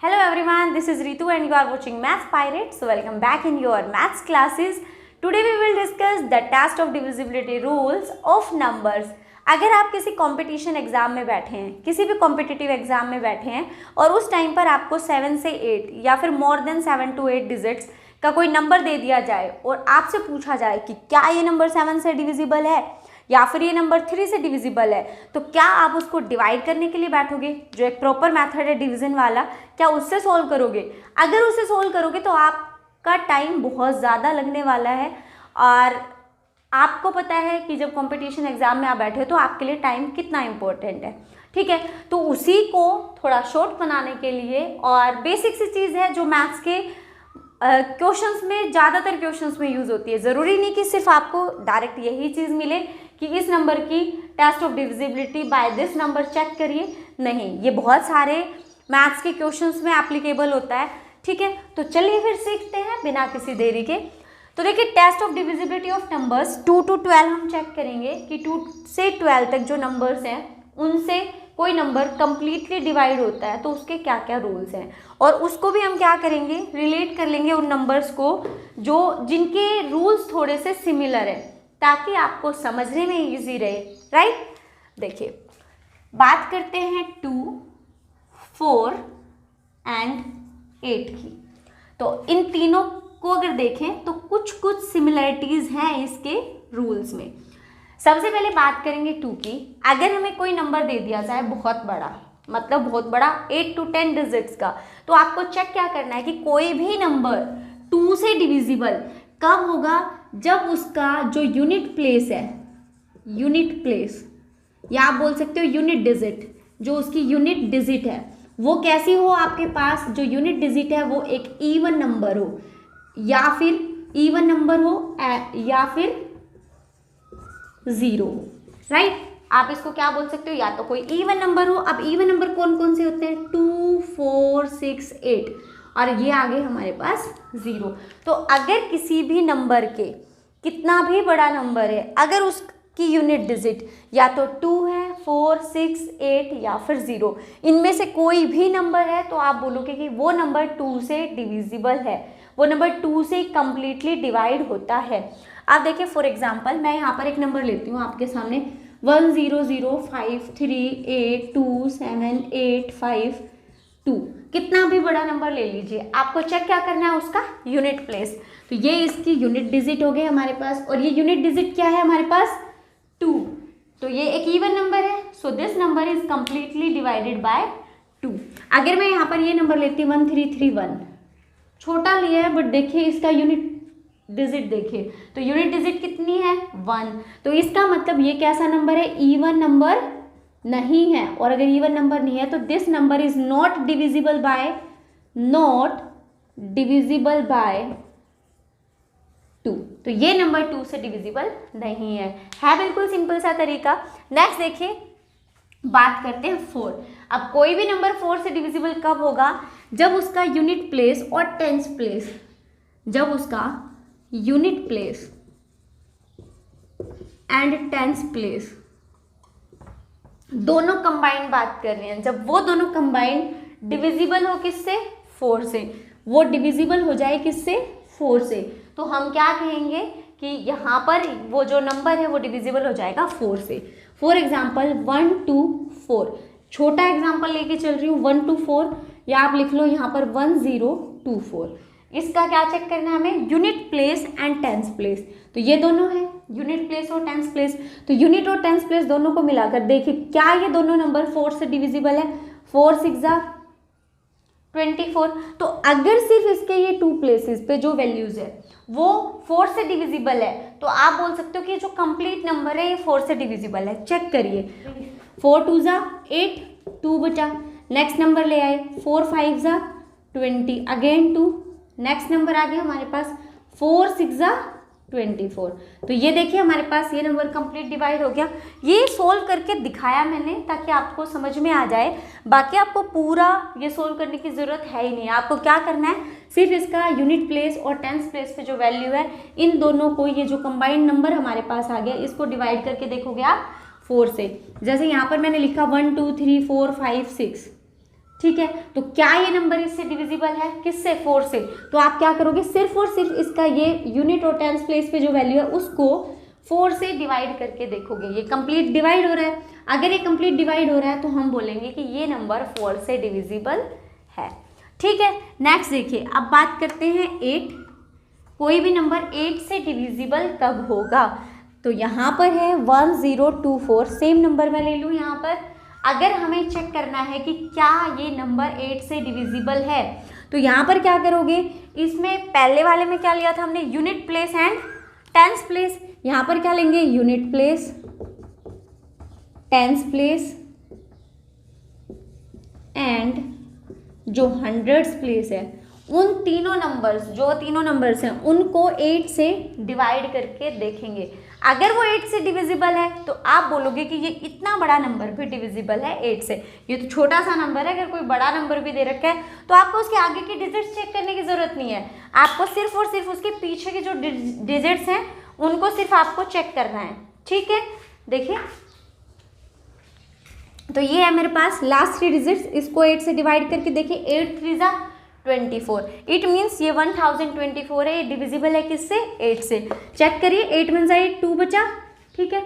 Hello everyone, this is Ritu and you are watching Maths Pirates. So welcome back in your maths classes. Today we will discuss the test of divisibility rules of numbers. अगर आप किसी competition exam में बैठे हैं, किसी भी competitive exam में बैठे हैं और उस टाइम पर आपको 7 से 8 या फिर मोर देन 7 to 8 डिजिट्स का कोई नंबर दे दिया जाए और आपसे पूछा जाए कि क्या ये नंबर 7 से डिविजिबल है या फिर ये नंबर 3 से डिविजिबल है, तो क्या आप उसको डिवाइड करने के लिए बैठोगे? जो एक प्रॉपर मेथड है डिवीजन वाला, क्या उससे सोल्व करोगे? अगर उससे सोल्व करोगे तो आपका टाइम बहुत ज़्यादा लगने वाला है और आपको पता है कि जब कंपटीशन एग्जाम में आप बैठे हो तो आपके लिए टाइम कितना इम्पोर्टेंट है। ठीक है, तो उसी को थोड़ा शॉर्ट बनाने के लिए और बेसिक सी चीज़ है जो मैथ्स के क्वेश्चंस में, ज़्यादातर क्वेश्चंस में यूज़ होती है। ज़रूरी नहीं कि सिर्फ आपको डायरेक्ट यही चीज़ मिले कि इस नंबर की test of divisibility by this number check करिए, नहीं, ये बहुत सारे मैथ्स के क्वेश्चंस में एप्लीकेबल होता है। ठीक है, तो चलिए फिर सीखते हैं बिना किसी देरी के। तो देखिए, test of divisibility of numbers 2 to 12 हम चेक करेंगे कि 2 से 12 तक जो नंबर्स हैं उनसे कोई नंबर कंप्लीटली डिवाइड होता है तो उसके क्या क्या रूल्स हैं, और उसको भी हम क्या करेंगे, रिलेट कर लेंगे उन नंबर्स को जो जिनके रूल्स थोड़े से सिमिलर है, ताकि आपको समझने में इजी रहे। राइट, देखिए बात करते हैं 2, 4 एंड 8 की। तो इन तीनों को अगर देखें तो कुछ कुछ सिमिलरिटीज़ हैं इसके रूल्स में। सबसे पहले बात करेंगे 2 की। अगर हमें कोई नंबर दे दिया जाए बहुत बड़ा, मतलब बहुत बड़ा 8 to 10 डिजिट्स का, तो आपको चेक क्या करना है कि कोई भी नंबर 2 से डिविजिबल कब होगा, जब उसका जो यूनिट प्लेस है, यूनिट प्लेस या आप बोल सकते हो यूनिट डिजिट, जो उसकी यूनिट डिजिट है वो कैसी हो, आपके पास जो यूनिट डिजिट है वो एक इवन नंबर हो, या फिर इवन नंबर हो या फिर 0 हो। राइट, आप इसको क्या बोल सकते हो, या तो कोई इवन नंबर हो। अब इवन नंबर कौन कौन से होते हैं, 2, 4, 6, 8 और ये आगे हमारे पास 0। तो अगर किसी भी नंबर के, कितना भी बड़ा नंबर है, अगर उसकी यूनिट डिजिट या तो 2 है, 4, 6, 8 या फिर 0, इनमें से कोई भी नंबर है तो आप बोलोगे कि वो नंबर 2 से डिविजिबल है, वो नंबर 2 से कंप्लीटली डिवाइड होता है। आप देखिए, फॉर एग्जांपल मैं यहाँ पर एक नंबर लेती हूँ आपके सामने, 1 0 0 5 3 8 2 7 8 5 2। कितना भी बड़ा नंबर ले लीजिए, आपको चेक क्या करना है, उसका यूनिट प्लेस। तो ये इसकी यूनिट डिजिट हो गए हमारे पास, और ये यूनिट डिजिट क्या है हमारे पास, 2। तो ये एक इवन नंबर है, so this number is completely divided by 2। अगर मैं यहाँ पर ये नंबर लेती हूँ 1331, छोटा लिया है बट देखिए इसका यूनिट डिजिट देखिए, तो यूनिट डिजिट कितनी है, 1। तो इसका मतलब ये कैसा नंबर है, इवन नंबर नहीं है, और अगर इवन नंबर नहीं है तो this number is not divisible bye 2। तो ये नंबर 2 से डिविजिबल नहीं है बिल्कुल सिंपल सा तरीका। नेक्स्ट देखिए, बात करते हैं 4। अब कोई भी नंबर 4 से डिविजिबल कब होगा, जब उसका यूनिट प्लेस और टेंस प्लेस, जब उसका unit place and tens place दोनों कंबाइंड बात कर रहे हैं, जब वो दोनों कंबाइंड डिविजिबल हो किससे, 4 से, वो डिविजिबल हो जाए किससे, 4 से, तो हम क्या कहेंगे कि यहाँ पर वो जो नंबर है वो डिविजिबल हो जाएगा 4 से। फॉर एग्जाम्पल 1 2 4, छोटा एग्जाम्पल लेके चल रही हूँ, 1 2 4, या आप लिख लो यहाँ पर 1 0 2 4। इसका क्या चेक करना है हमें, unit place and tens place. तो ये दोनों है यूनिट प्लेस और टेंस प्लेस, तो यूनिट और टेंस प्लेस दोनों को मिलाकर देखिए क्या ये दोनों नंबर 4 से डिविजिबल है, 4 6 24। तो अगर सिर्फ इसके ये 2 प्लेसेस पे जो वैल्यूज है वो 4 से डिविजिबल है, तो आप बोल सकते हो कि जो कंप्लीट नंबर है ये 4 से डिविजिबल है। चेक करिए, 4 2 8, 2 बचा, नेक्स्ट नंबर ले आए 4 5 20, अगेन 2, नेक्स्ट नंबर आ गया हमारे पास 4 6 24। तो ये देखिए हमारे पास ये नंबर कंप्लीट डिवाइड हो गया। ये सोल्व करके दिखाया मैंने ताकि आपको समझ में आ जाए, बाकी आपको पूरा ये सोल्व करने की ज़रूरत है ही नहीं। आपको क्या करना है, सिर्फ इसका यूनिट प्लेस और टेंस प्लेस पे जो वैल्यू है, इन दोनों को, ये जो कंबाइंड नंबर हमारे पास आ गया, इसको डिवाइड करके देखोगे आप 4 से। जैसे यहाँ पर मैंने लिखा 1 2 3 4 5 6, ठीक है, तो क्या ये नंबर इससे डिविजिबल है? किससे? 4 से। तो आप क्या करोगे, सिर्फ और सिर्फ इसका ये यूनिट और टेंस प्लेस पे जो वैल्यू है उसको 4 से डिवाइड करके देखोगे, ये कंप्लीट डिवाइड हो रहा है। अगर ये कंप्लीट डिवाइड हो रहा है तो हम बोलेंगे कि ये नंबर 4 से डिविजिबल है। ठीक है, नेक्स्ट देखिए, अब बात करते हैं 8। कोई भी नंबर 8 से डिविजिबल कब होगा? तो यहाँ पर है 1024, सेम नंबर मैं ले लूँ यहाँ पर। अगर हमें चेक करना है कि क्या ये नंबर 8 से डिविजिबल है, तो यहाँ पर क्या करोगे, इसमें पहले वाले में क्या लिया था हमने, unit place and tens place. यहाँ पर क्या लेंगे, unit place, tens place and जो हंड्रेड्स प्लेस है, उन तीनों नंबर्स, जो तीनों नंबर्स हैं उनको 8 से डिवाइड करके देखेंगे। अगर वो 8 से डिविजिबल है तो आप बोलोगे कि ये इतना बड़ा नंबर भी डिविजिबल है 8 से। ये तो छोटा सा नंबर है, अगर कोई बड़ा नंबर भी दे रखा है तो आपको उसके आगे की डिजिट्स चेक करने की ज़रूरत नहीं है, आपको सिर्फ और सिर्फ उसके पीछे के जो डिजिट्स हैं उनको सिर्फ आपको चेक करना है। ठीक है, देखिए तो ये है मेरे पास लास्ट 3 डिजिट्स, इसको 8 से डिवाइड करके देखिए, 8 3 जा 24, इट मीन्स ये 1024 है, ये डिविजिबल है किससे, 8 से। चेक करिए, 8 में जा 8, 2 बचा। ठीक है,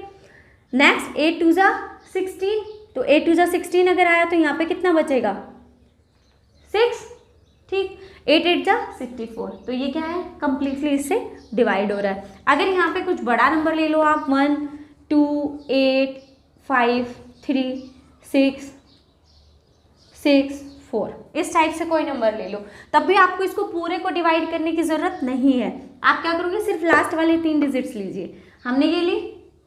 नेक्स्ट 8 2 जा 16, तो 8 2 जा 16 अगर आया तो यहाँ पे कितना बचेगा, 6। ठीक, 8 8 जा 64, तो ये क्या है, कंप्लीटली इससे डिवाइड हो रहा है। अगर यहाँ पे कुछ बड़ा नंबर ले लो आप, 1 2 8 5 3 6 6 4, इस टाइप से कोई नंबर ले लो, तब भी आपको इसको पूरे को डिवाइड करने की ज़रूरत नहीं है। आप क्या करोगे, सिर्फ लास्ट वाले 3 डिजिट्स लीजिए, हमने ये ली।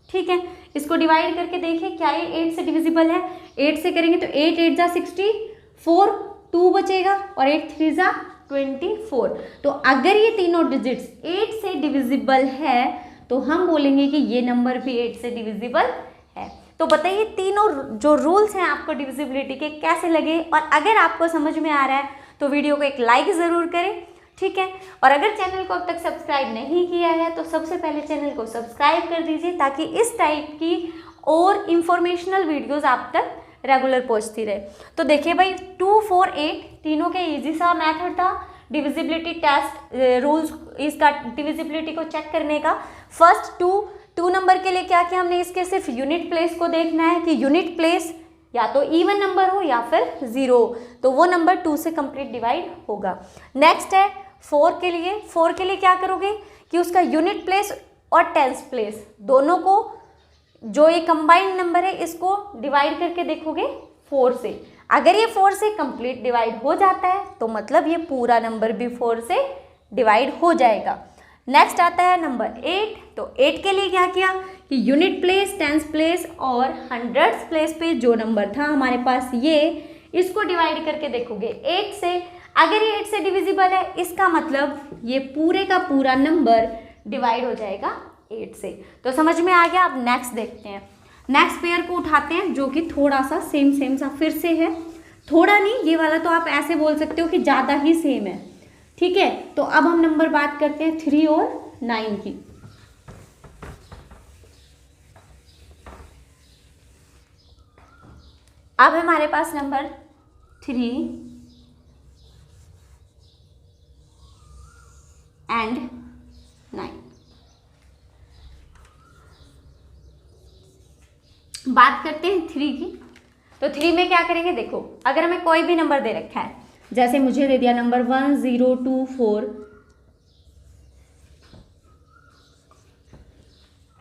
ठीक है, इसको डिवाइड करके देखिए क्या ये 8 से डिविजिबल है। 8 से करेंगे तो 8 8 जा 64, 2 बचेगा, और 8 3 जा 24। तो अगर ये तीनों डिजिट्स 8 से डिविजिबल है तो हम बोलेंगे कि ये नंबर भी 8 से डिविजिबल है। तो बताइए तीनों जो रूल्स हैं आपको डिविजिबिलिटी के कैसे लगे, और अगर आपको समझ में आ रहा है तो वीडियो को एक लाइक ज़रूर करें। ठीक है, और अगर चैनल को अब तक सब्सक्राइब नहीं किया है तो सबसे पहले चैनल को सब्सक्राइब कर दीजिए, ताकि इस टाइप की और इंफॉर्मेशनल वीडियोस आप तक रेगुलर पहुंचती रहे। तो देखिए भाई, 2 4 8 तीनों के ईजी सा मेथड था डिविजिबिलिटी टेस्ट रूल्स, इसका डिविजिबिलिटी को चेक करने का। फर्स्ट 2 नंबर के लिए क्या किया हमने, इसके सिर्फ यूनिट प्लेस को देखना है कि यूनिट प्लेस या तो इवन नंबर हो या फिर 0 हो, तो वो नंबर 2 से कंप्लीट डिवाइड होगा। नेक्स्ट है 4 के लिए। 4 के लिए क्या करोगे कि उसका यूनिट प्लेस और टेंस प्लेस दोनों को, जो ये कंबाइंड नंबर है, इसको डिवाइड करके देखोगे 4 से। अगर ये 4 से कंप्लीट डिवाइड हो जाता है तो मतलब ये पूरा नंबर भी 4 से डिवाइड हो जाएगा। नेक्स्ट आता है नंबर 8। तो 8 के लिए क्या किया कि यूनिट प्लेस, टेंस प्लेस और हंड्रेड्स प्लेस पे जो नंबर था हमारे पास, ये इसको डिवाइड करके देखोगे 8 से। अगर ये 8 से डिविजिबल है, इसका मतलब ये पूरे का पूरा नंबर डिवाइड हो जाएगा 8 से। तो समझ में आ गया। अब नेक्स्ट देखते हैं। नेक्स्ट पेयर को उठाते हैं, जो कि थोड़ा सा सेम सा फिर से है, थोड़ा नहीं, ये वाला तो आप ऐसे बोल सकते हो कि ज़्यादा ही सेम है। ठीक है, तो अब हम नंबर बात करते हैं 3 और 9 की। अब हमारे पास नंबर 3 एंड 9। बात करते हैं 3 की। तो 3 में क्या करेंगे, देखो अगर हमें कोई भी नंबर दे रखा है, जैसे मुझे दे दिया नंबर 1024,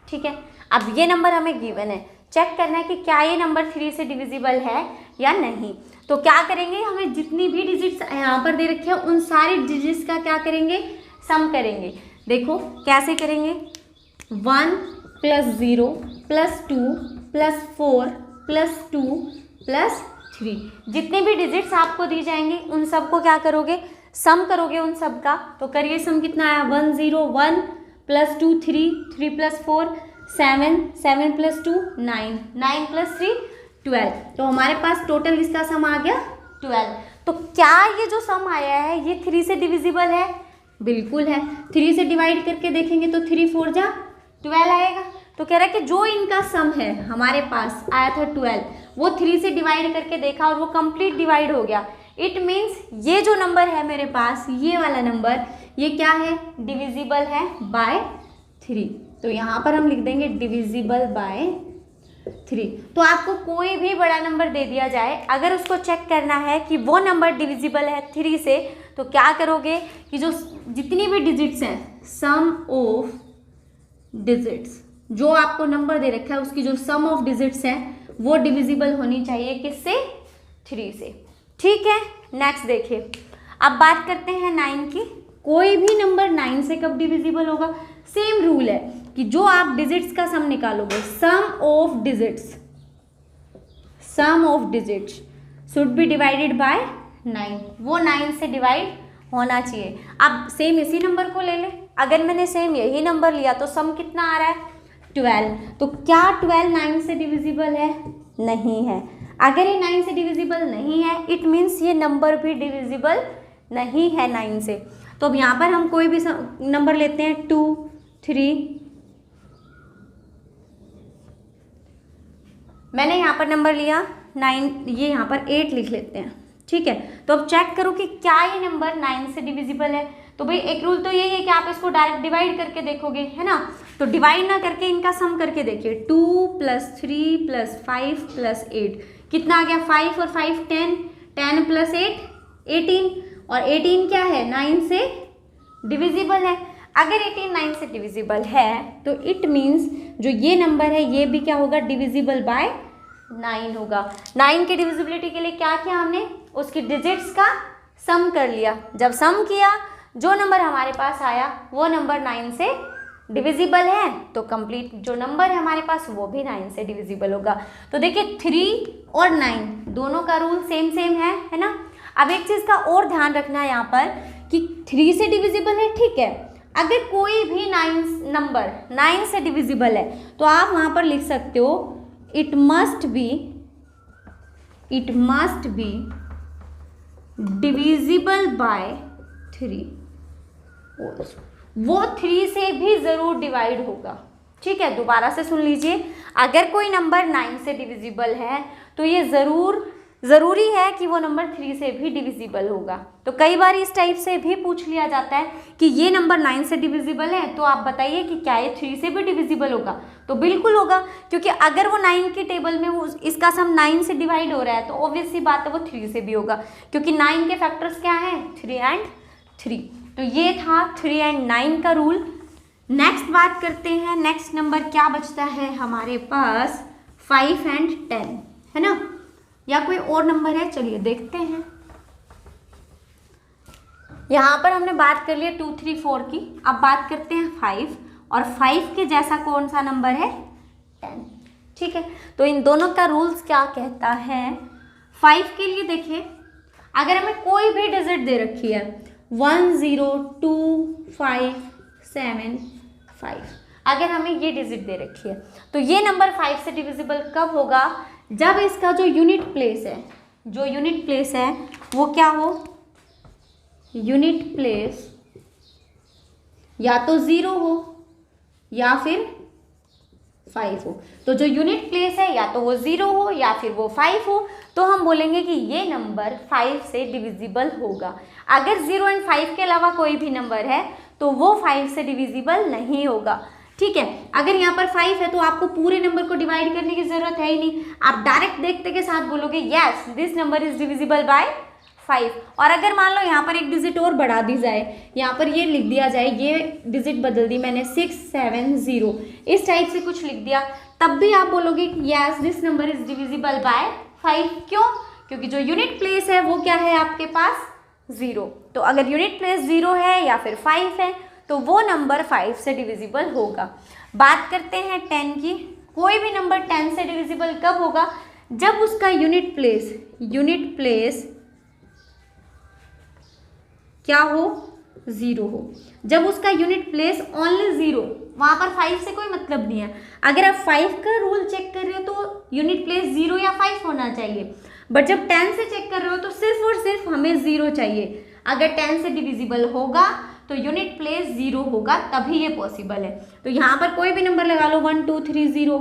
ठीक है। अब ये नंबर हमें गिवन है, चेक करना है कि क्या ये नंबर 3 से डिविजिबल है या नहीं। तो क्या करेंगे, हमें जितनी भी डिजिट्स यहाँ पर दे रखे हैं उन सारी डिजिट्स का क्या करेंगे, सम करेंगे। देखो कैसे करेंगे, 1 + 0 + 2 + 4 + 2 + 3, जितने भी डिजिट्स आपको दी जाएंगी उन सबको क्या करोगे, सम करोगे उन सब का। तो करिए सम कितना आया, 1 0 1 + 2 3 3 + 4 7 7 + 2 9 9 + 3 12। तो हमारे पास टोटल इसका सम आ गया 12। तो क्या ये जो सम आया है ये 3 से डिविजिबल है? बिल्कुल है। 3 से डिवाइड करके देखेंगे तो 3 4 जा 12 आएगा। तो कह रहा है कि जो इनका सम है हमारे पास आया था 12, वो 3 से डिवाइड करके देखा और वो कंप्लीट डिवाइड हो गया। इट मीन्स ये जो नंबर है मेरे पास, ये वाला नंबर, ये क्या है, डिविजिबल है बाय 3। तो यहाँ पर हम लिख देंगे डिविजिबल बाय 3। तो आपको कोई भी बड़ा नंबर दे दिया जाए, अगर उसको चेक करना है कि वो नंबर डिविजिबल है 3 से, तो क्या करोगे कि जो जितनी भी डिजिट्स हैं, सम ऑफ डिजिट्स, जो आपको नंबर दे रखा है उसकी जो सम ऑफ डिजिट्स है वो डिविजिबल होनी चाहिए किससे, 3 से। ठीक है, नेक्स्ट देखिए, अब बात करते हैं 9 की। कोई भी नंबर 9 से कब डिविजिबल होगा, सेम रूल है कि जो आप डिजिट्स का सम निकालोगे, sum of digits should be divided by 9, वो 9 से डिवाइड होना चाहिए। अब सेम इसी नंबर को ले ले, अगर मैंने सेम यही नंबर लिया तो सम कितना आ रहा है, 12। तो क्या 12 9 से डिविजिबल है, नहीं है। अगर ये 9 से डिविजिबल नहीं है, इट मीन्स ये नंबर भी डिविजिबल नहीं है 9 से। तो अब यहाँ पर हम कोई भी नंबर लेते हैं, 2, 3, मैंने यहाँ पर नंबर लिया 9, ये यहाँ पर 8 लिख लेते हैं। ठीक है, तो अब चेक करो कि क्या ये नंबर 9 से डिविजिबल है। तो भाई एक रूल तो यही है कि आप इसको डायरेक्ट डिवाइड करके देखोगे, है ना। तो डिवाइड ना करके इनका सम करके देखिए, 2 + 3 + 5 + 8 कितना आ गया, 5 और 5 10, 10 + 8 18, और 18 क्या है, 9 से डिविजिबल है। अगर 18 9 से डिविजिबल है तो इट मीन्स जो ये नंबर है ये भी क्या होगा, डिविजिबल बाय 9 होगा। 9 की डिविजिबिलिटी के लिए क्या किया हमने, उसकी डिजिट्स का सम कर लिया। जब सम किया, जो नंबर हमारे पास आया वो नंबर 9 से डिविजिबल है, तो कंप्लीट जो नंबर है हमारे पास वो भी 9 से डिविजिबल होगा। तो देखिए 3 और 9 दोनों का रूल सेम है ना। अब एक चीज़ का और ध्यान रखना है यहाँ पर कि 3 से डिविजिबल है, ठीक है। अगर कोई भी नंबर 9 से डिविजिबल है तो आप वहाँ पर लिख सकते हो it must be divisible by 3, वो 3 से भी ज़रूर डिवाइड होगा। ठीक है, दोबारा से सुन लीजिए, अगर कोई नंबर 9 से डिविजिबल है तो ये ज़रूरी है कि वो नंबर 3 से भी डिविजिबल होगा। तो कई बार इस टाइप से भी पूछ लिया जाता है कि ये नंबर 9 से डिविजिबल है, तो आप बताइए कि क्या ये 3 से भी डिविजिबल होगा। तो बिल्कुल होगा, क्योंकि अगर वो 9 की टेबल में वो इसका सम 9 से डिवाइड हो रहा है तो ऑब्वियस सी बात है वो 3 से भी होगा, क्योंकि 9 के फैक्टर्स क्या हैं, 3 और 3। तो ये था 3 और 9 का रूल। नेक्स्ट बात करते हैं, नेक्स्ट नंबर क्या बचता है हमारे पास, 5 और 10, है ना, या कोई और नंबर है, चलिए देखते हैं। यहाँ पर हमने बात कर लिया 2 3 4 की, अब बात करते हैं 5, और 5 के जैसा कौन सा नंबर है, 10। ठीक है, तो इन दोनों का रूल्स क्या कहता है। 5 के लिए देखिए, अगर हमें कोई भी डिजिट दे रखी है 1 0 2 5 7 5, अगर हमें ये डिजिट दे रखी है तो ये नंबर 5 से डिविजिबल कब होगा, जब इसका जो यूनिट प्लेस है वो क्या हो, यूनिट प्लेस या तो 0 हो या फिर 5 हो। तो जो यूनिट प्लेस है या तो वो 0 हो या फिर वो 5 हो, तो हम बोलेंगे कि ये नंबर 5 से डिविजिबल होगा। अगर 0 और 5 के अलावा कोई भी नंबर है तो वो 5 से डिविजिबल नहीं होगा। ठीक है, अगर यहाँ पर 5 है तो आपको पूरे नंबर को डिवाइड करने की जरूरत है ही नहीं, आप डायरेक्ट देखते के साथ बोलोगे yes this number is divisible bye 5। और अगर मान लो यहाँ पर एक डिजिट और बढ़ा दी जाए, यहाँ पर ये लिख दिया जाए, ये डिजिट बदल दी मैंने 6 7 0, इस टाइप से कुछ लिख दिया, तब भी आप बोलोगे yes this number is divisible bye 5। क्यों, क्योंकि जो यूनिट प्लेस है वो क्या है आपके पास, 0। तो अगर यूनिट प्लेस 0 है या फिर 5 है तो वो नंबर 5 से डिविजिबल होगा। बात करते हैं 10 की। कोई भी नंबर 10 से डिविजिबल कब होगा, जब उसका यूनिट प्लेस क्या हो, 0 हो। जब उसका यूनिट प्लेस ओनली 0, वहाँ पर 5 से कोई मतलब नहीं है। अगर आप 5 का रूल चेक कर रहे हो तो यूनिट प्लेस 0 या 5 होना चाहिए, बट जब 10 से चेक कर रहे हो तो सिर्फ और सिर्फ हमें 0 चाहिए। अगर 10 से डिविजिबल होगा तो यूनिट प्लेस 0 होगा, तभी ये पॉसिबल है। तो यहाँ पर कोई भी नंबर लगा लो, 1 2 3 0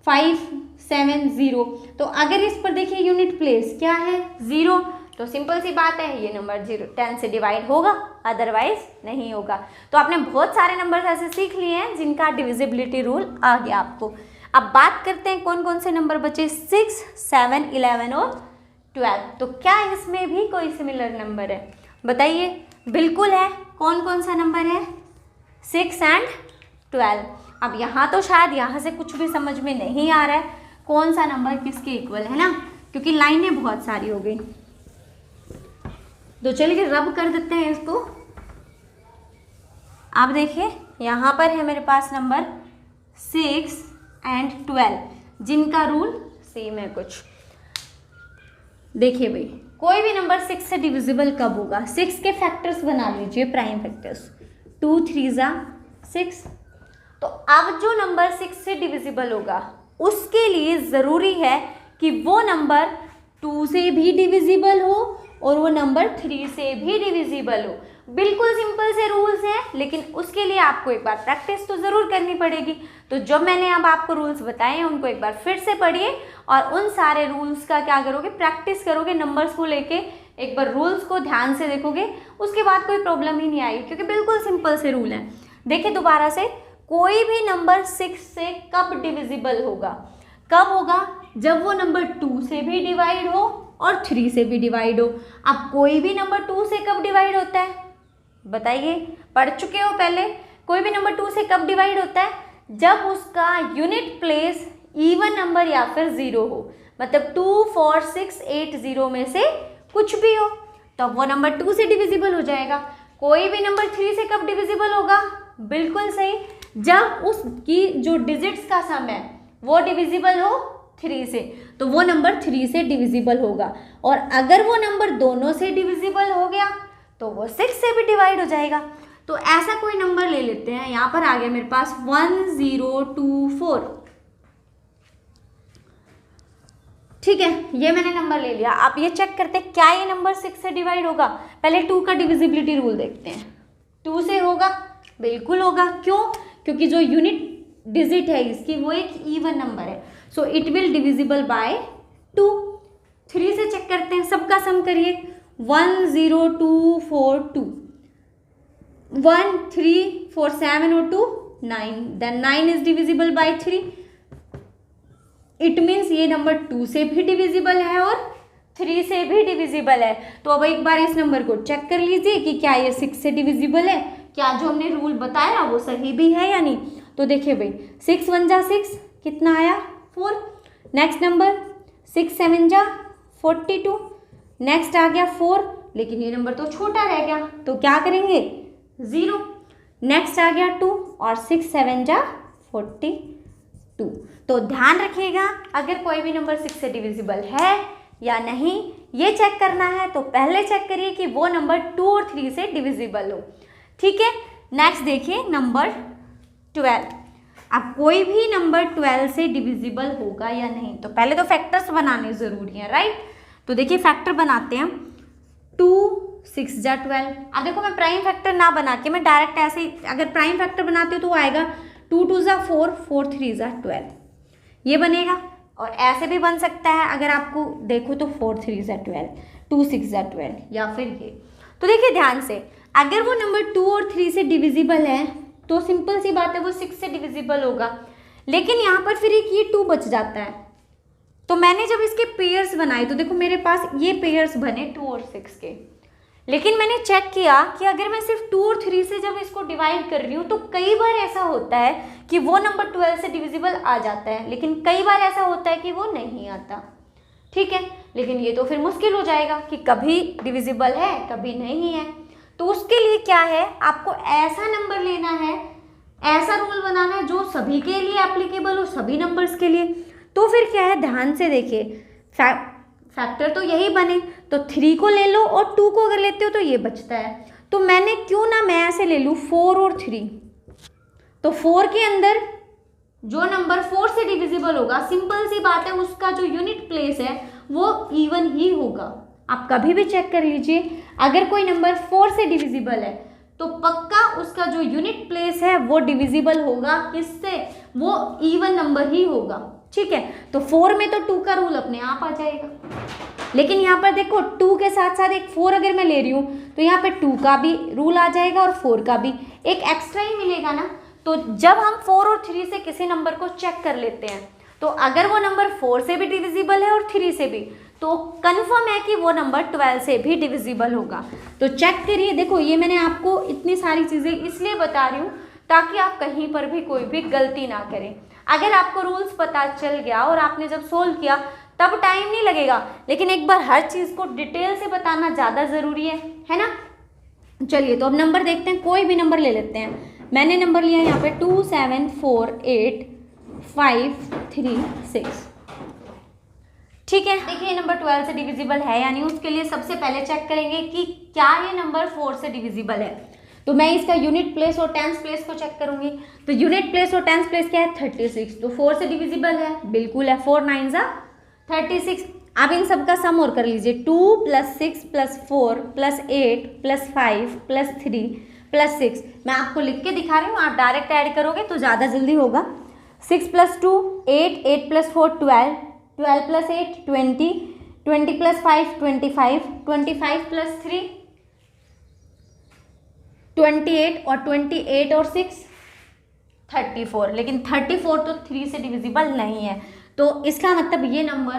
5 7 0। तो अगर इस पर देखिए यूनिट प्लेस क्या है, 0, तो सिंपल सी बात है, ये नंबर 10 से डिवाइड होगा, अदरवाइज नहीं होगा। तो आपने बहुत सारे नंबर ऐसे सीख लिए हैं जिनका डिविजिबिलिटी रूल आ गया आपको। अब बात करते हैं कौन कौन से नंबर बचे, 6, 7, 11 और 12। तो क्या इसमें भी कोई सिमिलर नंबर है, बताइए। बिल्कुल है। कौन कौन सा नंबर है, 6 और 12। अब यहाँ तो शायद यहाँ से कुछ भी समझ में नहीं आ रहा है कौन सा नंबर किसके इक्वल है ना, क्योंकि लाइनें बहुत सारी हो गई। तो चलिए रब कर देते हैं इसको। आप देखिए यहाँ पर है मेरे पास नंबर 6 और 12 जिनका रूल सेम है कुछ। देखिए भाई, कोई भी नंबर 6 से डिविजिबल कब होगा, 6 के फैक्टर्स बना लीजिए, प्राइम फैक्टर्स। 2 3 6। तो अब जो नंबर 6 से डिविजिबल होगा उसके लिए ज़रूरी है कि वो नंबर 2 से भी डिविजिबल हो और वो नंबर 3 से भी डिविजिबल हो। बिल्कुल सिंपल से रूल्स हैं, लेकिन उसके लिए आपको एक बार प्रैक्टिस तो ज़रूर करनी पड़ेगी। तो जब मैंने अब आपको रूल्स बताए हैं उनको एक बार फिर से पढ़िए और उन सारे रूल्स का क्या करोगे, प्रैक्टिस करोगे। नंबर्स को लेके एक बार रूल्स को ध्यान से देखोगे, उसके बाद कोई प्रॉब्लम ही नहीं आएगी, क्योंकि बिल्कुल सिंपल से रूल हैं। देखिए दोबारा से, कोई भी नंबर 6 से कब डिविजिबल होगा, कब होगा, जब वो नंबर 2 से भी डिवाइड हो और 3 से भी डिवाइड हो। अब कोई भी नंबर 2 से कब डिवाइड होता है, बताइए, पढ़ चुके हो पहले। कोई भी नंबर 2 से कब डिवाइड होता है, जब उसका यूनिट प्लेस इवन नंबर या फिर 0 हो, मतलब 2 4 6 8 0 में से कुछ भी हो, तब वो नंबर 2 से डिविजिबल हो जाएगा। कोई भी नंबर 3 से कब डिविजिबल होगा, बिल्कुल सही, जब उसकी जो डिजिट्स का सम है वो डिविजिबल हो 3 से, तो वो नंबर 3 से डिविजिबल होगा। और अगर वो नंबर दोनों से डिविजिबल हो गया तो वो 6 से भी डिवाइड हो जाएगा। तो ऐसा कोई नंबर ले लेते हैं, यहाँ पर आ गया मेरे पास 1024। ठीक है, ये मैंने नंबर ले लिया। आप ये चेक करते हैं क्या ये नंबर 6 से डिवाइड होगा। पहले 2 का डिविजिबिलिटी रूल देखते हैं। 2 से होगा, बिल्कुल होगा। क्यों, क्योंकि जो यूनिट डिजिट है इसकी वो एक इवन नंबर है, so it will divisible by 2। 3 से चेक करते हैं, सबका सम करिए। 10242 1 3 4 7 और 2 9, then 9 is divisible by 3। It means ये नंबर 2 से भी डिविजिबल है और 3 से भी डिविजिबल है। तो अब एक बार इस नंबर को चेक कर लीजिए कि क्या ये 6 से डिविजिबल है, क्या जो हमने रूल बताया वो सही भी है या नहीं। तो देखिए भाई, 6 1 जा 6, कितना आया 4। नेक्स्ट नंबर 6 7 जा 42, नेक्स्ट आ गया 4, लेकिन ये नंबर तो छोटा रह गया, तो क्या करेंगे 0। नेक्स्ट आ गया 2 और 6 7 जा 42। तो ध्यान रखिएगा, अगर कोई भी नंबर 6 से डिविजिबल है या नहीं ये चेक करना है तो पहले चेक करिए कि वो नंबर 2 और 3 से डिविजिबल हो। ठीक है, नेक्स्ट देखिए नंबर 12। अब कोई भी नंबर 12 से डिविजिबल होगा या नहीं, तो पहले तो फैक्टर्स बनाने ज़रूरी हैं, राइट। तो देखिए फैक्टर बनाते हैं। 2 6 जा 12। अब देखो मैं प्राइम फैक्टर ना बना के मैं डायरेक्ट ऐसे ही अगर प्राइम फैक्टर बनाती हूँ तो आएगा 2 2 जा 4 4 3 जा 12, ये बनेगा। और ऐसे भी बन सकता है, अगर आपको देखो तो 4 3 जा 12, 2 6 जा 12, या फिर ये। तो देखिए ध्यान से, अगर वो नंबर 2 और 3 से डिविजिबल है तो सिंपल सी बात है वो 6 से डिविजिबल होगा, लेकिन यहाँ पर फिर एक ये 2 बच जाता है। तो मैंने जब इसके पेयर्स बनाए तो देखो मेरे पास ये पेयर्स बने 2 और 6 के, लेकिन मैंने चेक किया कि अगर मैं सिर्फ 2 और 3 से जब इसको डिवाइड कर रही हूँ तो कई बार ऐसा होता है कि वो नंबर 12 से डिविजिबल आ जाता है, लेकिन कई बार ऐसा होता है कि वो नहीं आता। ठीक है, लेकिन ये तो फिर मुश्किल हो जाएगा कि कभी डिविजिबल है कभी नहीं है। तो उसके लिए क्या है, आपको ऐसा नंबर लेना है, ऐसा रूल बनाना है जो सभी के लिए एप्लीकेबल हो, सभी नंबर्स के लिए। तो फिर क्या है, ध्यान से देखिए, फैक्टर तो यही बने, तो 3 को ले लो और 2 को अगर लेते हो तो ये बचता है। तो मैंने क्यों ना मैं ऐसे ले लूँ 4 और 3। तो 4 के अंदर जो नंबर 4 से डिविजिबल होगा, सिंपल सी बात है उसका जो यूनिट प्लेस है वो इवन ही होगा। आप कभी भी चेक कर लीजिए, अगर कोई नंबर 4 से डिविजिबल है तो पक्का उसका जो यूनिट प्लेस है वो डिविजिबल होगा, किससे, वो इवन नंबर ही होगा। ठीक है। तो 4 में तो 2 का रूल अपने आप आ जाएगा, लेकिन यहाँ पर देखो 2 के साथ साथ एक 4 अगर मैं ले रही हूँ तो यहाँ पे 2 का भी रूल आ जाएगा और 4 का भी, एक एक्स्ट्रा ही मिलेगा ना। तो जब हम 4 और 3 से किसी नंबर को चेक कर लेते हैं तो अगर वो नंबर 4 से भी डिविजिबल है और 3 से भी, तो कंफर्म है कि वो नंबर 12 से भी डिविजिबल होगा। तो चेक करिए। देखो ये मैंने आपको इतनी सारी चीज़ें इसलिए बता रही हूँ ताकि आप कहीं पर भी कोई भी गलती ना करें। अगर आपको रूल्स पता चल गया और आपने जब सोल्व किया तब टाइम नहीं लगेगा, लेकिन एक बार हर चीज़ को डिटेल से बताना ज़्यादा ज़रूरी है ना। चलिए तो अब नंबर देखते हैं, कोई भी नंबर ले लेते हैं। मैंने नंबर लिया यहाँ पे 2 7 4 8 5 3 6, ठीक है। देखिए नंबर 12 से डिविजिबल है या नहीं, उसके लिए सबसे पहले चेक करेंगे कि क्या ये नंबर 4 से डिविजिबल है। तो मैं इसका यूनिट प्लेस और टेंस प्लेस को चेक करूंगी। तो यूनिट प्लेस और टेंस प्लेस क्या है, 36। तो 4 से डिविजिबल है, बिल्कुल है। 4 9 जा 36। आप इन सब का सम और कर लीजिए, 2 + 6 + 4 + 8 + 5 + 3 + 6। मैं आपको लिख के दिखा रही हूँ, आप डायरेक्ट ऐड करोगे तो ज़्यादा जल्दी होगा। 6 + 2 8, 8 + 4 12, 12 + 8 20, 20 + 5 25, 25 + 3 28, और 28 और 6 34। लेकिन 34 तो 3 से डिविजिबल नहीं है, तो इसका मतलब ये नंबर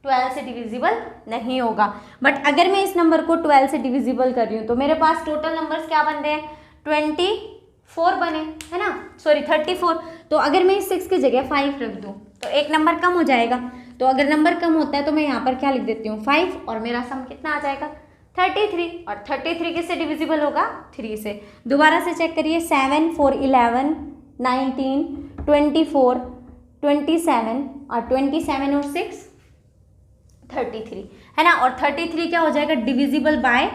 12 से डिविजिबल नहीं होगा। बट अगर मैं इस नंबर को 12 से डिविजिबल कर रही हूँ तो मेरे पास टोटल नंबर्स क्या बन रहे हैं, 24 बने, है ना, सॉरी 34। तो अगर मैं इस 6 की जगह 5 रख दूँ तो एक नंबर कम हो जाएगा। तो अगर नंबर कम होता है तो मैं यहाँ पर क्या लिख देती हूँ, 5, और मेरा सम कितना आ जाएगा, 33। और 33 किससे डिविजिबल होगा, 3 से। दोबारा से चेक करिए, 7 4 11 19 24 27, और 27 और 6 33, है ना। और 33 क्या हो जाएगा, divisible by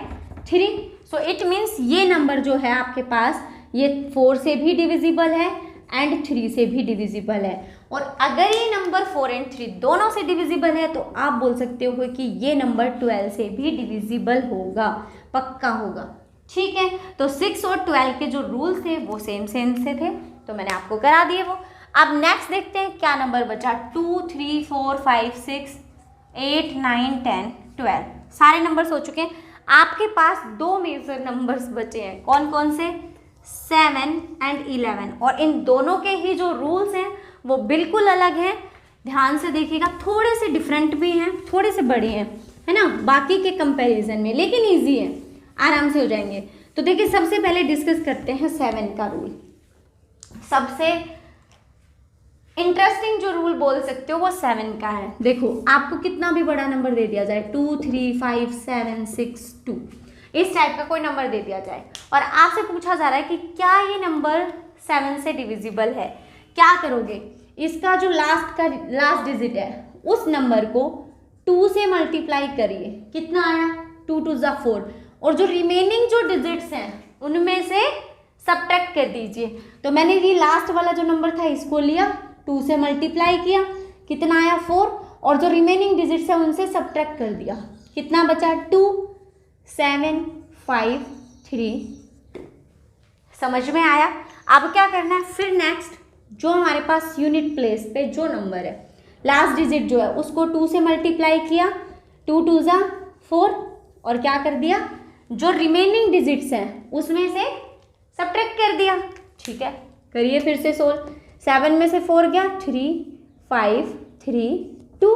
3। So it means ये नंबर जो है आपके पास, ये 4 से भी डिविजिबल है एंड 3 से भी डिविजिबल है। और अगर ये नंबर 4 और 3 दोनों से डिविजिबल है तो आप बोल सकते हो कि ये नंबर 12 से भी डिविजिबल होगा, पक्का होगा, ठीक है। तो 6 और 12 के जो रूल थे वो सेम से थे, तो मैंने आपको करा दिए वो। अब नेक्स्ट देखते हैं क्या नंबर बचा, 2 3 4 5 6 8 9 10 12, सारे नंबर्स हो चुके हैं। आपके पास 2 मेजर नंबर्स बचे हैं, कौन कौन से, 7 एंड 11, और इन दोनों के ही जो रूल्स हैं वो बिल्कुल अलग हैं। ध्यान से देखिएगा, थोड़े से डिफरेंट भी हैं, थोड़े से बड़े हैं, है ना, बाकी के कंपैरिजन में, लेकिन ईजी है, आराम से हो जाएंगे। तो देखिए सबसे पहले डिस्कस करते हैं 7 का रूल। सबसे इंटरेस्टिंग जो रूल बोल सकते हो वो 7 का है। देखो आपको कितना भी बड़ा नंबर दे दिया जाए, 2 3 5 7 6 2, इस टाइप का कोई नंबर दे दिया जाए और आपसे पूछा जा रहा है कि क्या ये नंबर 7 से डिविजिबल है, क्या करोगे, इसका जो लास्ट डिजिट है उस नंबर को 2 से मल्टीप्लाई करिए, कितना आया, 2 2 ज़ा 4, और जो रिमेनिंग जो डिजिट्स हैं उनमें से सब्ट्रैक्ट कर दीजिए। तो मैंने ये लास्ट वाला जो नंबर था इसको लिया, 2 से मल्टीप्लाई किया, कितना आया 4, और जो रिमेनिंग डिजिट्स है उनसे सब्ट्रैक्ट कर दिया, कितना बचा 2 7 5 3 2। समझ में आया। अब क्या करना है, फिर नेक्स्ट जो हमारे पास यूनिट प्लेस पे जो नंबर है लास्ट डिजिट जो है उसको 2 से मल्टीप्लाई किया, 2 2 ज़ा 4, और क्या कर दिया, जो रिमेनिंग डिजिट्स हैं उसमें से सब्ट्रैक्ट कर दिया, ठीक है। करिए फिर से सोल्व, 7 में से 4 गया, 3 5 3 2।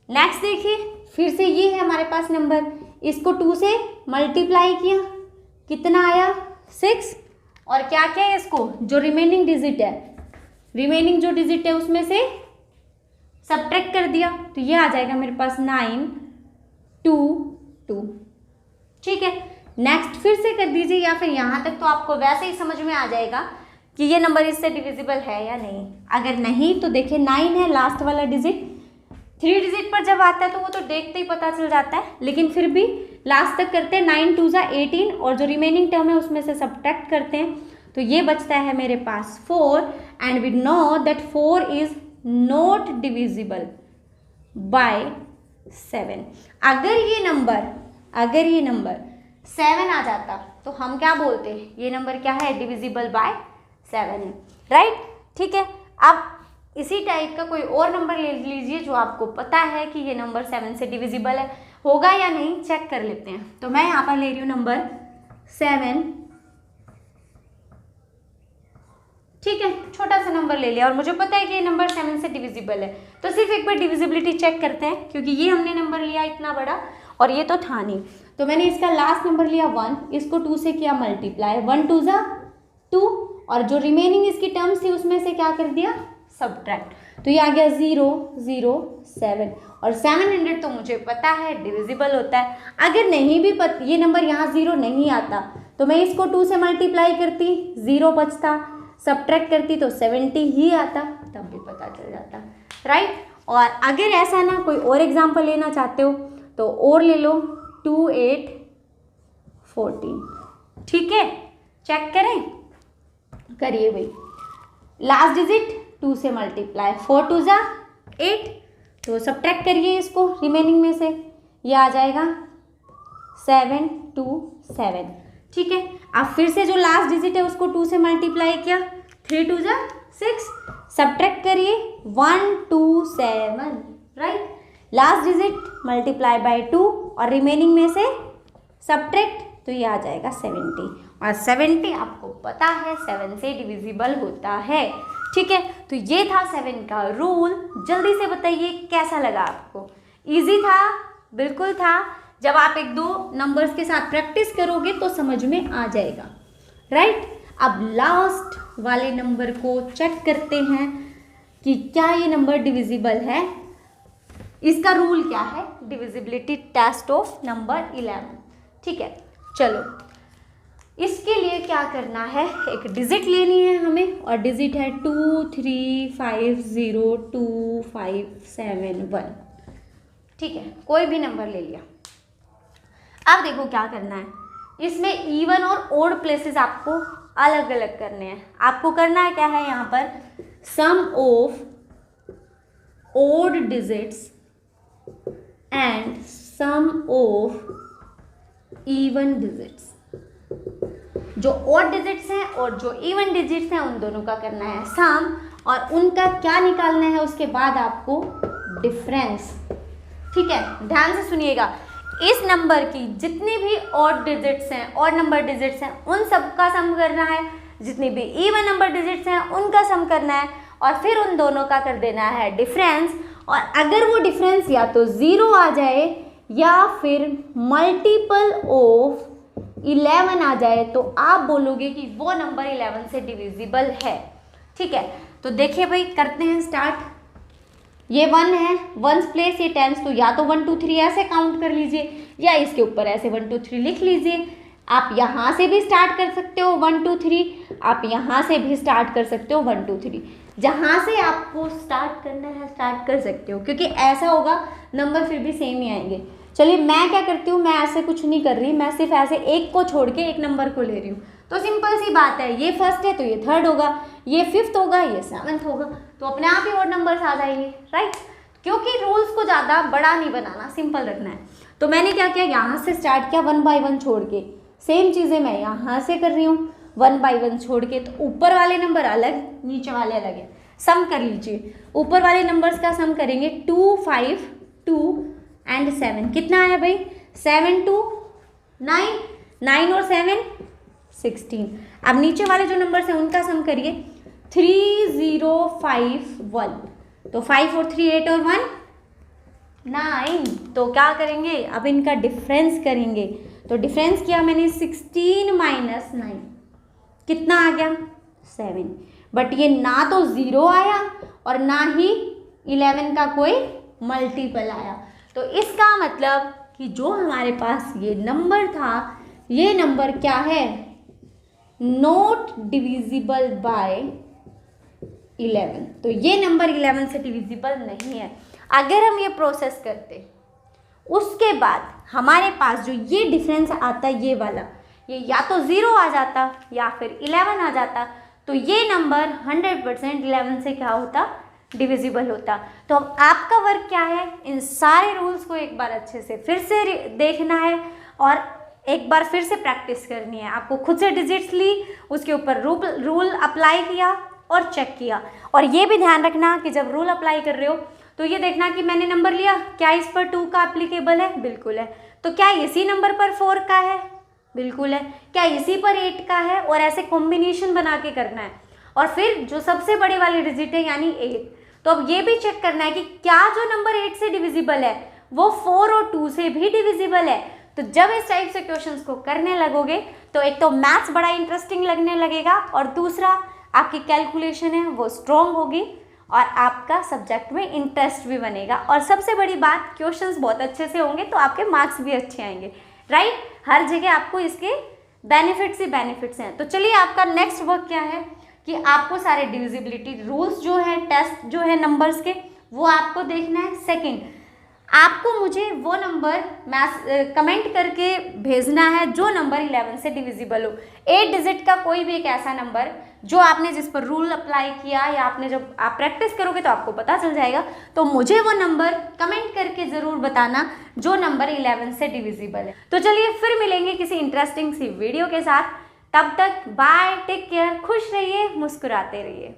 नेक्स्ट देखिए, फिर से ये है हमारे पास नंबर, इसको 2 से मल्टीप्लाई किया, कितना आया 6, और क्या क्या है, इसको जो रिमेनिंग डिजिट है, रिमेनिंग जो डिजिट है उसमें से सब्ट्रैक्ट कर दिया, तो ये आ जाएगा मेरे पास 9 2 2, ठीक है। नेक्स्ट फिर से कर दीजिए, या फिर यहाँ तक तो आपको वैसे ही समझ में आ जाएगा कि ये नंबर इससे डिविजिबल है या नहीं। अगर नहीं तो देखिए 9 है लास्ट वाला डिजिट, 3 डिजिट पर जब आता है तो वो तो देखते ही पता चल जाता है, लेकिन फिर भी लास्ट तक करते हैं, 9 2 ज़ा 18, और जो रिमेनिंग टर्म है उसमें से सब्ट्रैक्ट करते हैं, तो ये बचता है मेरे पास 4, and we know that 4 is not divisible by 7। अगर ये नंबर 7 आ जाता तो हम क्या बोलते हैं, ये नंबर क्या है, डिविजिबल बाय 7 है, राइट, ठीक है। अब इसी टाइप का कोई और नंबर ले लीजिए जो आपको पता है कि ये नंबर 7 से डिविजिबल है, होगा या नहीं चेक कर लेते हैं। तो मैं यहाँ पर ले रही हूँ नंबर 7, ठीक है, छोटा सा नंबर ले लिया और मुझे पता है कि ये नंबर 7 से डिविजिबल है। तो सिर्फ एक बार डिविजिबिलिटी चेक करते हैं, क्योंकि ये हमने नंबर लिया इतना बड़ा और ये तो था नहीं। तो मैंने इसका लास्ट नंबर लिया 1, इसको 2 से किया मल्टीप्लाई, 1 2 जा 2, और जो रिमेनिंग इसकी टर्म्स थी उसमें से क्या कर दिया, सब्ट्रैक्ट। तो ये आ गया 0 0 7, और 700 तो मुझे पता है डिविजिबल होता है। अगर नहीं भी ये नंबर यहाँ 0 नहीं आता तो मैं इसको 2 से मल्टीप्लाई करती, 0 बचता, सब्ट्रैक्ट करती तो 70 ही आता, तब भी पता चल जाता, राइट। और अगर ऐसा ना कोई और एग्जाम्पल लेना चाहते हो तो और ले लो, 2 8 14, ठीक है, चेक करें, करिए भाई। लास्ट डिजिट 2 से मल्टीप्लाई, 4 2 जा 8, तो सब्ट्रैक्ट करिए इसको रिमेनिंग में से, ये आ जाएगा 7 2 7, ठीक है। अब फिर से जो लास्ट डिजिट है उसको 2 से मल्टीप्लाई किया, 3 2 जा 6, सब्ट्रैक्ट करिए 1 2 7, right. Last digit multiply by 2 और रिमेनिंग में से सब्ट्रैक्ट, तो ये आ जाएगा 70, और 70 आपको पता है 7 से डिविजिबल होता है, ठीक है। तो ये था 7 का रूल। जल्दी से बताइए कैसा लगा आपको, इजी था, बिल्कुल था। जब आप 1-2 नंबर्स के साथ प्रैक्टिस करोगे तो समझ में आ जाएगा, राइट। अब लास्ट वाले नंबर को चेक करते हैं कि क्या ये नंबर डिविजिबल है, इसका रूल क्या है, डिविजिबिलिटी टेस्ट ऑफ नंबर 11, ठीक है। चलो इसके लिए क्या करना है, एक डिजिट लेनी है हमें, और डिजिट है 2 3 5 0 2 5 7 1, ठीक है, कोई भी नंबर ले लिया। अब देखो क्या करना है, इसमें इवन और ओड प्लेसेस आपको अलग अलग करने हैं। आपको करना है क्या है, यहाँ पर sum of odd digits and sum of even digits. जो ओड डिजिट्स हैं और जो इवन डिजिट्स हैं उन दोनों का करना है सम, और उनका क्या निकालना है उसके बाद आपको डिफरेंस, ठीक है। ध्यान से सुनिएगा, इस नंबर की जितनी भी ऑड डिजिट्स हैं, ऑड नंबर डिजिट्स हैं, उन सब का सम करना है, जितनी भी इवन नंबर डिजिट्स हैं उनका सम करना है, और फिर उन दोनों का कर देना है डिफरेंस। और अगर वो डिफरेंस या तो 0 आ जाए या फिर मल्टीपल ऑफ 11 आ जाए तो आप बोलोगे कि वो नंबर 11 से डिविजिबल है, ठीक है। तो देखिए भाई, करते हैं स्टार्ट। ये 1 है, 1's प्लेस ये 10, तो या तो 1 2 3 ऐसे काउंट कर लीजिए, या इसके ऊपर ऐसे 1 2 3 लिख लीजिए। आप यहाँ से भी स्टार्ट कर सकते हो 1 2 3, आप यहाँ से भी स्टार्ट कर सकते हो 1 2 3, जहाँ से आपको स्टार्ट करना है स्टार्ट कर सकते हो, क्योंकि ऐसा होगा नंबर फिर भी सेम ही आएंगे। चलिए मैं क्या करती हूँ, मैं ऐसे कुछ नहीं कर रही, मैं सिर्फ ऐसे एक को छोड़ के एक नंबर को ले रही हूँ। तो सिंपल सी बात है, ये फर्स्ट है तो ये थर्ड होगा, ये फिफ्थ होगा, ये 7th होगा, तो अपने आप ही और नंबर्स आ जाएंगे, राइट। क्योंकि रूल्स को ज़्यादा बड़ा नहीं बनाना, सिंपल रखना है। तो मैंने क्या किया, यहाँ से स्टार्ट किया 1 by 1 छोड़ के, सेम चीज़ें मैं यहाँ से कर रही हूँ 1 by 1 छोड़ के। तो ऊपर वाले नंबर अलग, नीचे वाले अलग है, सम कर लीजिए। ऊपर वाले नंबर्स का सम करेंगे 2 5 2 एंड 7, कितना आया भाई, 7 2 9, 9 और 7 16। अब नीचे वाले जो नंबर्स हैं उनका सम करिए, 3 0 5 1, तो 5 और 3 8 और 1 9। तो क्या करेंगे, अब इनका डिफरेंस करेंगे। तो डिफरेंस किया मैंने 16 - 9, कितना आ गया 7। बट ये ना तो 0 आया और ना ही 11 का कोई मल्टीपल आया। तो इसका मतलब कि जो हमारे पास ये नंबर था, ये नंबर क्या है, नॉट डिविजिबल बाय 11। तो ये नंबर 11 से डिविजिबल नहीं है। अगर हम ये प्रोसेस करते, उसके बाद हमारे पास जो ये डिफरेंस आता है, ये वाला, ये या तो 0 आ जाता या फिर 11 आ जाता, तो ये नंबर 100% 11 से क्या होता, डिविजिबल होता। तो अब आपका वर्क क्या है, इन सारे रूल्स को एक बार अच्छे से फिर से देखना है और एक बार फिर से प्रैक्टिस करनी है। आपको खुद से डिजिट्स ली, उसके ऊपर रूल अप्लाई किया, और चेक किया। और ये भी ध्यान रखना कि जब रूल अप्लाई कर रहे हो तो ये देखना कि मैंने नंबर लिया, क्या इस पर 2 का एप्लीकेबल है, बिल्कुल है। तो क्या इसी नंबर पर 4 का है, बिल्कुल है। क्या इसी पर 8 का है, और ऐसे कॉम्बिनेशन बना के करना है। और फिर जो सबसे बड़ी वाली डिजिट है यानी 8, तो अब ये भी चेक करना है कि क्या जो नंबर 8 से डिविजिबल है वो 4 और 2 से भी डिविजिबल है। तो जब इस टाइप से क्वेश्चंस को करने लगोगे तो एक तो मैथ्स बड़ा इंटरेस्टिंग लगने लगेगा, और दूसरा आपकी कैलकुलेशन है वो स्ट्रॉन्ग होगी, और आपका सब्जेक्ट में इंटरेस्ट भी बनेगा। और सबसे बड़ी बात, क्वेश्चंस बहुत अच्छे से होंगे तो आपके मार्क्स भी अच्छे आएंगे, राइट। हर जगह आपको इसके बेनिफिट्स ही बेनिफिट्स हैं। तो चलिए, आपका नेक्स्ट वर्क क्या है कि आपको सारे डिविजिबिलिटी रूल्स जो है, टेस्ट जो है नंबर्स के, वो आपको देखना है। सेकंड, आपको मुझे वो नंबर कमेंट करके भेजना है जो नंबर 11 से डिविजिबल हो। 8 डिजिट का कोई भी एक ऐसा नंबर जो आपने जिस पर रूल अप्लाई किया, या आपने जब आप प्रैक्टिस करोगे तो आपको पता चल जाएगा। तो मुझे वो नंबर कमेंट करके ज़रूर बताना जो नंबर 11 से डिविजिबल है। तो चलिए फिर मिलेंगे किसी इंटरेस्टिंग सी वीडियो के साथ। तब तक बाय, टेक केयर, खुश रहिए, मुस्कुराते रहिए।